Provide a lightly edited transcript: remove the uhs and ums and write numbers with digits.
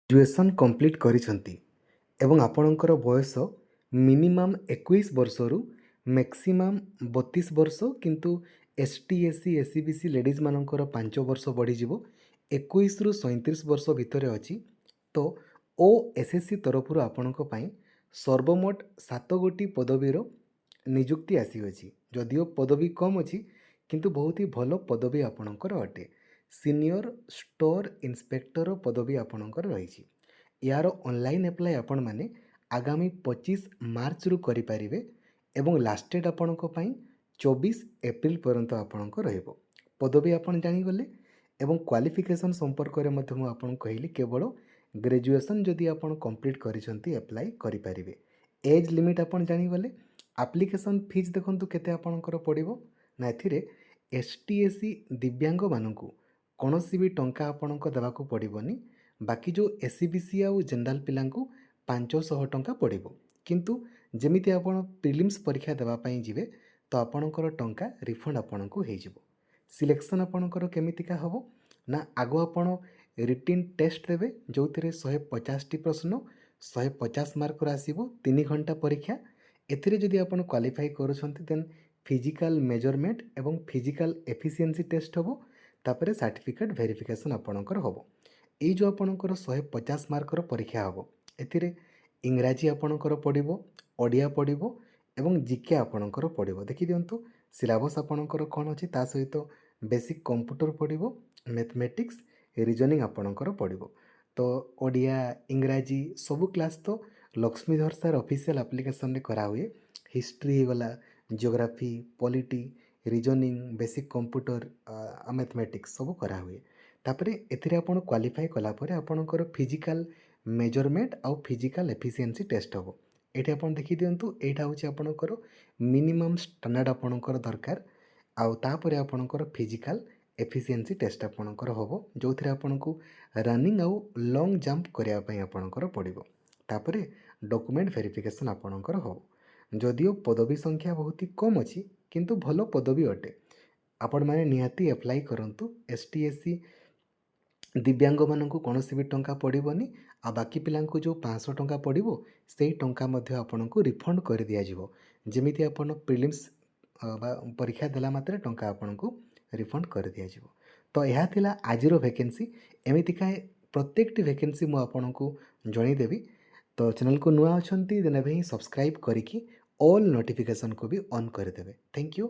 Graduation complete କରିଛନ୍ତି ଏବଂ ଆପଣଙ୍କର ବୟସ ମିନିମମ୍ 21 ବର୍ଷରୁ ମ୍ୟାକ୍ସିମମ୍ 32 ବର୍ଷ, କିନ୍ତୁ ST SC SC BC ଲେଡ଼ିଜ୍ମାନଙ୍କର 5 ବର୍ଷ ବଢ଼ିଯିବ, 21ରୁ 37 ବର୍ଷ ଭିତରେ ଅଛି। ତ OSSC ତରଫରୁ ଆପଣଙ୍କ ପାଇଁ ସର୍ବମୋଟ 7 ଗୋଟି ପଦବୀର ନିଯୁକ୍ତି ଆସିଅଛି। ଯଦିଓ ପଦବୀ କମ୍ ଅଛି କିନ୍ତୁ ବହୁତ ହି ଭଲ ପଦବୀ ଆପଣଙ୍କର ଅଟେ। ସିନିୟର ଷ୍ଟୋର ଇନ୍ସପେକ୍ଟର ପଦବୀ ଆପଣଙ୍କର ରହିଛି। ଏହାର ଅନଲାଇନ୍ ଆପ୍ଲାଏ ଆପଣମାନେ ଆଗାମୀ 25 ମାର୍ଚ୍ଚରୁ କରିପାରିବେ ଏବଂ ଲାଷ୍ଟ ଡେଟ୍ ଆପଣଙ୍କ ପାଇଁ 24 ଏପ୍ରିଲ ପର୍ଯ୍ୟନ୍ତ ଆପଣଙ୍କ ରହିବ। ପଦବୀ ଆପଣ ଜାଣିଗଲେ ଏବଂ କ୍ୱାଲିଫିକେସନ୍ ସମ୍ପର୍କରେ ମଧ୍ୟ ମୁଁ ଆପଣଙ୍କୁ କହିଲି, କେବଳ ଗ୍ରାଜୁଏସନ୍ ଯଦି ଆପଣ କମ୍ପ୍ଲିଟ୍ କରିଛନ୍ତି ଆପ୍ଲାଏ କରିପାରିବେ। ଏଜ୍ ଲିମିଟ୍ ଆପଣ ଜାଣିଗଲେ। ଆପ୍ଲିକେସନ୍ ଫିଜ୍ ଦେଖନ୍ତୁ କେତେ ଆପଣଙ୍କର ପଡ଼ିବ ନା, ଏଥିରେ ST SC ଦିବ୍ୟାଙ୍ଗମାନଙ୍କୁ କୌଣସି ବି ଟଙ୍କା ଆପଣଙ୍କ ଦେବାକୁ ପଡ଼ିବନି। ବାକି ଯେଉଁ SC BC ଆଉ ଜେନେରାଲ୍ ପିଲାଙ୍କୁ 500 ଟଙ୍କା ପଡ଼ିବ। କିନ୍ତୁ ଯେମିତି ଆପଣ ପ୍ରିଲିମ୍ସ ପରୀକ୍ଷା ଦେବା ପାଇଁ ଯିବେ ତ ଆପଣଙ୍କର ଟଙ୍କା ରିଫଣ୍ଡ ଆପଣଙ୍କୁ ହେଇଯିବ। ସିଲେକ୍ସନ୍ ଆପଣଙ୍କର କେମିତିକା ହେବ ନା, ଆଗ ଆପଣ ରିଟିନ୍ ଟେଷ୍ଟ ଦେବେ, ଯେଉଁଥିରେ 150ଟି ପ୍ରଶ୍ନ 150 ମାର୍କର ଆସିବ। 3 ଘଣ୍ଟା ପରୀକ୍ଷା। ଏଥିରେ ଯଦି ଆପଣ କ୍ୱାଲିଫାଇ କରୁଛନ୍ତି ଦେନ୍ ଫିଜିକାଲ୍ ମେଜରମେଣ୍ଟ ଏବଂ ଫିଜିକାଲ୍ ଏଫିସିଏନ୍ସି ଟେଷ୍ଟ ହେବ। ତାପରେ ସାର୍ଟିଫିକେଟ୍ ଭେରିଫିକେସନ୍ ଆପଣଙ୍କର ହେବ। ଏଇ ଯେଉଁ ଆପଣଙ୍କର 150 ମାର୍କର ପରୀକ୍ଷା ହେବ, ଏଥିରେ ଇଂରାଜୀ ଆପଣଙ୍କର ପଡ଼ିବ, ଓଡ଼ିଆ ପଡ଼ିବ ଏବଂ GK ଆପଣଙ୍କର ପଡ଼ିବ। ଦେଖିଦିଅନ୍ତୁ ସିଲାବସ୍ ଆପଣଙ୍କର କ'ଣ ଅଛି, ତା ସହିତ ବେସିକ୍ କମ୍ପ୍ୟୁଟର ପଡ଼ିବ, ମ୍ୟାଥମେଟିକ୍ସ, ରିଜନିଂ ଆପଣଙ୍କର ପଡ଼ିବ। ତ ଓଡ଼ିଆ ଇଂରାଜୀ ସବୁ କ୍ଲାସ୍ ତ ଲକ୍ଷ୍ମୀଧର ସାର୍ ଅଫିସିଆଲ୍ ଆପ୍ଲିକେସନ୍ରେ କରାହୁଏ। ହିଷ୍ଟ୍ରି ହେଇଗଲା, geography, polity, reasoning, basic computer, mathematics ସବୁ କରାହୁଏ। ତାପରେ ଏଥିରେ ଆପଣ କ୍ୱାଲିଫାଇ କଲା ପରେ ଆପଣଙ୍କର ଫିଜିକାଲ୍ ମେଜରମେଣ୍ଟ ଆଉ ଫିଜିକାଲ୍ ଏଫିସିଏନ୍ସି ଟେଷ୍ଟ ହେବ। ଏଇଠି ଆପଣ ଦେଖିଦିଅନ୍ତୁ, ଏଇଟା ହେଉଛି ଆପଣଙ୍କର ମିନିମମ୍ ଷ୍ଟାଣ୍ଡାର୍ଡ଼ ଆପଣଙ୍କର ଦରକାର। ଆଉ ତାପରେ ଆପଣଙ୍କର ଫିଜିକାଲ୍ ଏଫିସିଏନ୍ସି ଟେଷ୍ଟ ଆପଣଙ୍କର ହେବ, ଯେଉଁଥିରେ ଆପଣଙ୍କୁ ରନିଂ ଆଉ ଲଙ୍ଗ୍ ଜମ୍ପ କରିବା ପାଇଁ ଆପଣଙ୍କର ପଡ଼ିବ। ତାପରେ ଡକୁମେଣ୍ଟ ଭେରିଫିକେସନ୍ ଆପଣଙ୍କର ହେବ। ଯଦିଓ ପଦବୀ ସଂଖ୍ୟା ବହୁତ କମ୍ ଅଛି କିନ୍ତୁ ଭଲ ପଦବୀ ଅଟେ। ଆପଣମାନେ ନିହାତି ଆପ୍ଲାଏ କରନ୍ତୁ। ST SC ଦିବ୍ୟାଙ୍ଗମାନଙ୍କୁ କୌଣସି ବି ଟଙ୍କା ପଡ଼ିବନି। ଆଉ ବାକି ପିଲାଙ୍କୁ ଯେଉଁ 500 ଟଙ୍କା ପଡ଼ିବ ସେଇ ଟଙ୍କା ମଧ୍ୟ ଆପଣଙ୍କୁ ରିଫଣ୍ଡ କରିଦିଆଯିବ। ଯେମିତି ଆପଣ ପ୍ରିଲିମ୍ସ ବା ପରୀକ୍ଷା ଦେଲା ମାତ୍ରେ ଟଙ୍କା ଆପଣଙ୍କୁ ରିଫଣ୍ଡ କରିଦିଆଯିବ। ତ ଏହା ଥିଲା ଆଜିର ଭ୍ୟାକେନ୍ସି। ଏମିତିକା ପ୍ରତ୍ୟେକଟି ଭ୍ୟାକେନ୍ସି ମୁଁ ଆପଣଙ୍କୁ ଜଣାଇଦେବି। ତ ଚ୍ୟାନେଲକୁ ନୂଆ ଅଛନ୍ତି ଦେନ୍ ଏବେ ହିଁ ସବସ୍କ୍ରାଇବ୍ କରିକି ଅଲ୍ ନୋଟିଫିକେସନ୍କୁ ବି ଅନ୍ କରିଦେବେ। Thank you.